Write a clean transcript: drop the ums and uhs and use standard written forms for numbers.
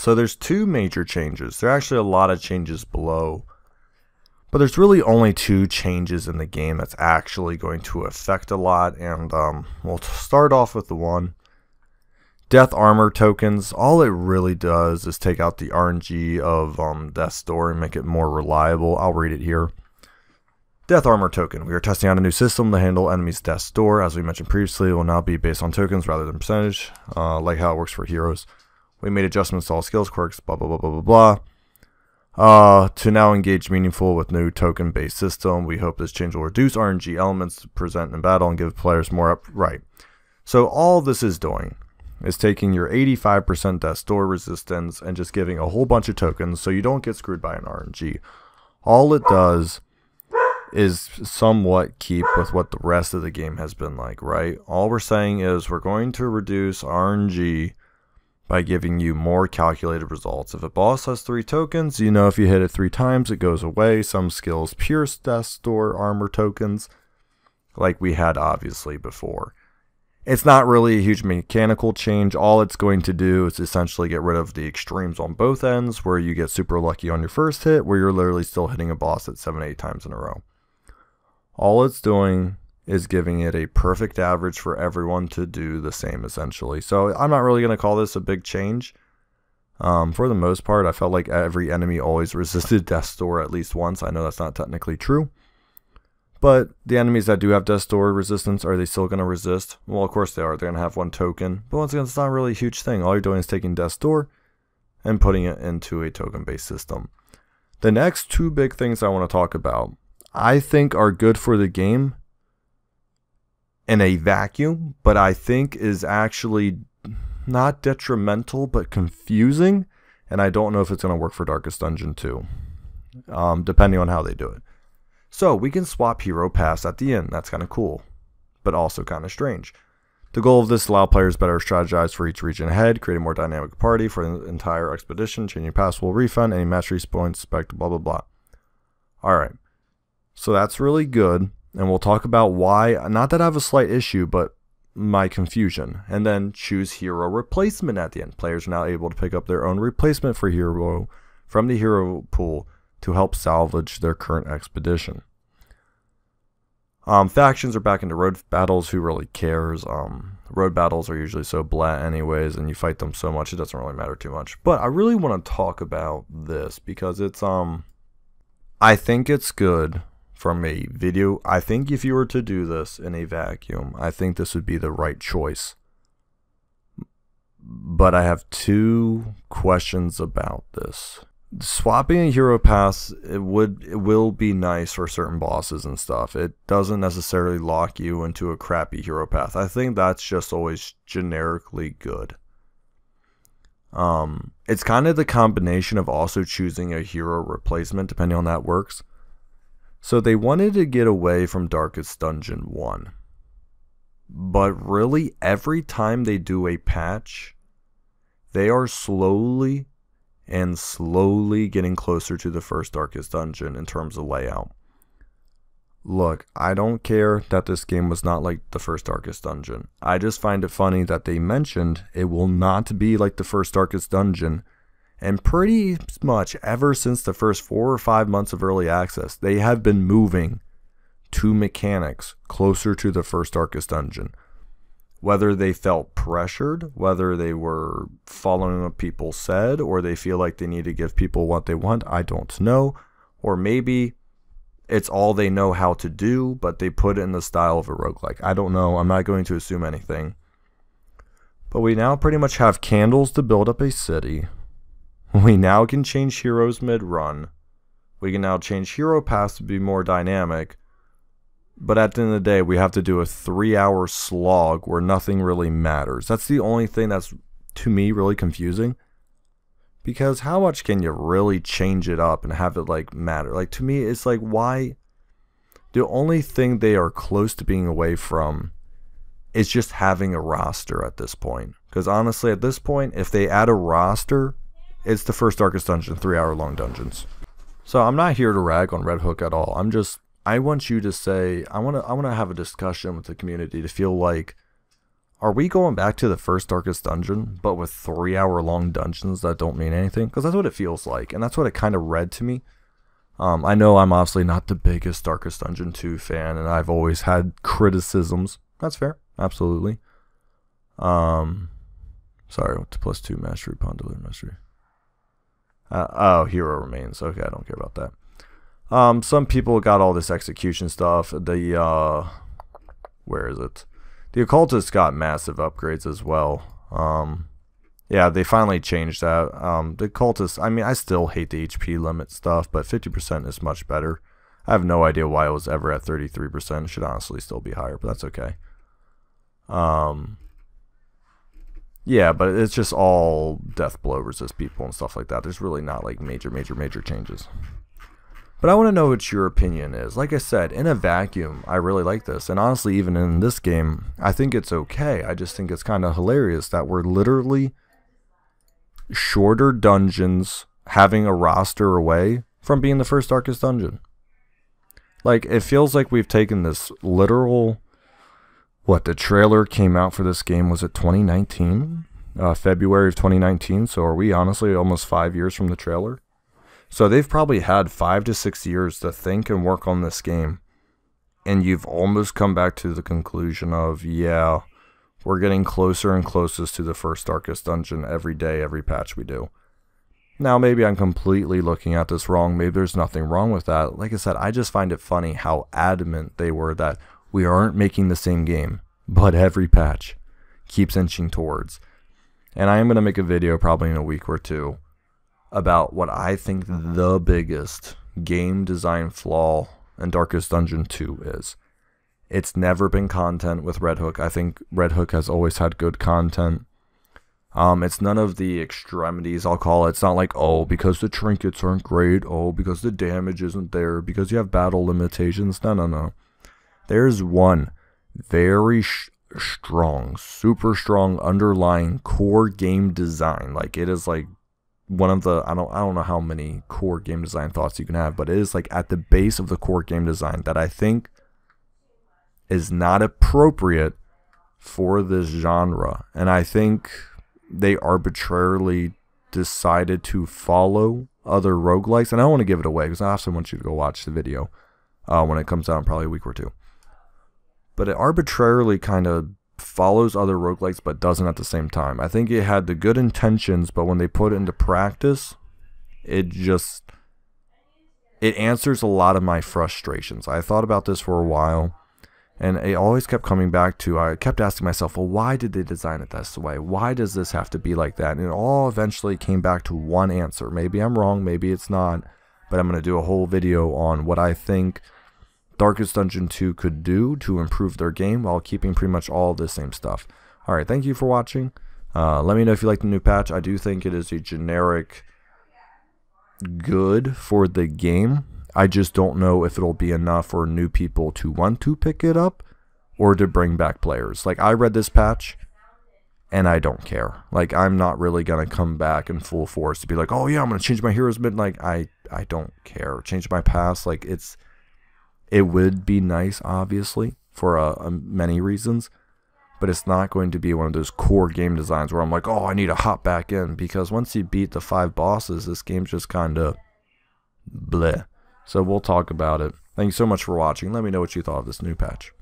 So there's two major changes. There are actually a lot of changes below, but there's really only two changes in the game that's actually going to affect a lot, and we'll start off with the one. Death armor tokens, all it really does is take out the RNG of Death's Door and make it more reliable. I'll read it here. Death armor token. We are testing out a new system to handle enemies' Death's Door. As we mentioned previously, it will now be based on tokens rather than percentage, like how it works for heroes. We made adjustments to all skills, quirks, blah blah blah blah blah blah. To now engage meaningful with new token-based system. We hope this change will reduce RNG elements to present in battle and give players more upright. So all this is doing is taking your 85% Death's Door resistance and just giving a whole bunch of tokens so you don't get screwed by an RNG. All it does is somewhat keep with what the rest of the game has been like, right? All we're saying is we're going to reduce RNG by giving you more calculated results. If a boss has 3 tokens, you know if you hit it 3 times, it goes away. Some skills pierce Death's Door armor tokens, like we had obviously before. It's not really a huge mechanical change. All it's going to do is essentially get rid of the extremes on both ends, where you get super lucky on your first hit, where you're literally still hitting a boss at 7 8 times in a row. All it's doing is giving it a perfect average for everyone to do the same, essentially. So I'm not really going to call this a big change. For the most part, I felt like every enemy always resisted Death's Door at least once. I know that's not technically true, but the enemies that do have Death's Door resistance, are they still going to resist? Well, of course they are. They're going to have 1 token, but once again, it's not really a huge thing. All you're doing is taking Death's Door and putting it into a token-based system. The next 2 big things I want to talk about, I think are good for the game in a vacuum, but I think is actually not detrimental, but confusing, and I don't know if it's going to work for Darkest Dungeon 2, depending on how they do it. So we can swap hero paths at the end. That's kind of cool, but also kind of strange. The goal of this is allow players better strategize for each region ahead, create a more dynamic party for the entire expedition, changing paths will refund any match respawn, spec, blah blah blah. Alright, so that's really good, and we'll talk about why, not that I have a slight issue, but my confusion. And then choose hero replacement at the end. Players are now able to pick up their own replacement for hero from the hero pool to help salvage their current expedition. Factions are back into road battles. Who really cares? Road battles are usually so blah anyways, and you fight them so much it doesn't really matter too much. But I really want to talk about this because it's I think it's good from a video. I think if you were to do this in a vacuum, I think this would be the right choice. But I have 2 questions about this. Swapping a hero pass, it will be nice for certain bosses and stuff. It doesn't necessarily lock you into a crappy hero path. I think that's just always generically good. It's kind of the combination of also choosing a hero replacement, depending on that works. So they wanted to get away from Darkest Dungeon 1. But really, every time they do a patch, they are slowly getting closer to the first Darkest Dungeon in terms of layout. Look, I don't care that this game was not like the first Darkest Dungeon. I just find it funny that they mentioned it will not be like the first Darkest Dungeon. And pretty much ever since the first 4 or 5 months of early access, they have been moving 2 mechanics closer to the first Darkest Dungeon. Whether they felt pressured, whether they were following what people said, or they feel like they need to give people what they want, I don't know. Or maybe it's all they know how to do, but they put it in the style of a roguelike. I don't know. I'm not going to assume anything. But we now pretty much have candles to build up a city. We now can change heroes mid-run. We can now change hero paths to be more dynamic. But at the end of the day, we have to do a 3-hour slog where nothing really matters. That's the only thing that's, to me, really confusing. Because how much can you really change it up and have it, like, matter? Like, to me, it's like, why? The only thing they are close to being away from is just having a roster at this point. Because honestly, at this point, if they add a roster, it's the first Darkest Dungeon, 3-hour-long dungeons. So I'm not here to rag on Red Hook at all. I want you to say, I want to have a discussion with the community to feel like are we going back to the first Darkest Dungeon, but with 3-hour-long dungeons that don't mean anything? Because that's what it feels like, and that's what it kind of read to me. I know I'm obviously not the biggest Darkest Dungeon 2 fan, and I've always had criticisms. That's fair, absolutely. Sorry, what's +2 mastery upon delivery mastery? Oh, Hero Remains. Okay, I don't care about that. Some people got all this execution stuff. The where is it? The Occultists got massive upgrades as well. Yeah, they finally changed that. The Cultists, I mean, I still hate the HP limit stuff, but 50% is much better. I have no idea why it was ever at 33%. It should honestly still be higher, but that's okay. Yeah, but it's just all death blow resist people and stuff like that. There's really not like major changes. But I want to know what your opinion is. Like I said, in a vacuum, I really like this. And honestly, even in this game, I think it's okay. I just think it's kind of hilarious that we're literally shorter dungeons having a roster away from being the first Darkest Dungeon. Like, it feels like we've taken this literal... What, the trailer came out for this game, was it 2019? February of 2019, so are we honestly almost 5 years from the trailer? So they've probably had 5 to 6 years to think and work on this game. And you've almost come back to the conclusion of, yeah, we're getting closer and closest to the first Darkest Dungeon every day, every patch we do. Now, maybe I'm completely looking at this wrong. Maybe there's nothing wrong with that. Like I said, I just find it funny how adamant they were that we aren't making the same game, but every patch keeps inching towards. And I am going to make a video probably in a week or two about what I think the biggest game design flaw in Darkest Dungeon 2 is. It's never been content with Red Hook. I think Red Hook has always had good content. It's none of the extremities, I'll call it. It's not like, oh, because the trinkets aren't great, oh, because the damage isn't there, because you have battle limitations. No. There's one very strong, super strong underlying core game design. Like, it is like one of the, I don't know how many core game design thoughts you can have, but it is like at the base of the core game design that I think is not appropriate for this genre. And I think they arbitrarily decided to follow other roguelikes. And I don't want to give it away because I also want you to go watch the video when it comes out in probably a week or two. But it arbitrarily kind of follows other roguelikes but doesn't at the same time. I think it had the good intentions, but when they put it into practice, it answers a lot of my frustrations. I thought about this for a while, and it always kept coming back to, I kept asking myself, well, why did they design it this way? Why does this have to be like that? And it all eventually came back to one answer. Maybe I'm wrong, maybe it's not, but I'm going to do a whole video on what I think Darkest Dungeon 2 could do to improve their game while keeping pretty much all the same stuff. Alright, thank you for watching. Let me know if you like the new patch. I do think it is a generic good for the game. I just don't know if it'll be enough for new people to want to pick it up or to bring back players. Like, I read this patch and I don't care. Like, I'm not really going to come back in full force to be like, oh yeah, I'm going to change my heroes mid. Like, I don't care. Change my pass. Like, it would be nice, obviously, for many reasons, but it's not going to be one of those core game designs where I'm like, oh, I need to hop back in, because once you beat the 5 bosses, this game's just kind of bleh. So we'll talk about it. Thank you so much for watching. Let me know what you thought of this new patch.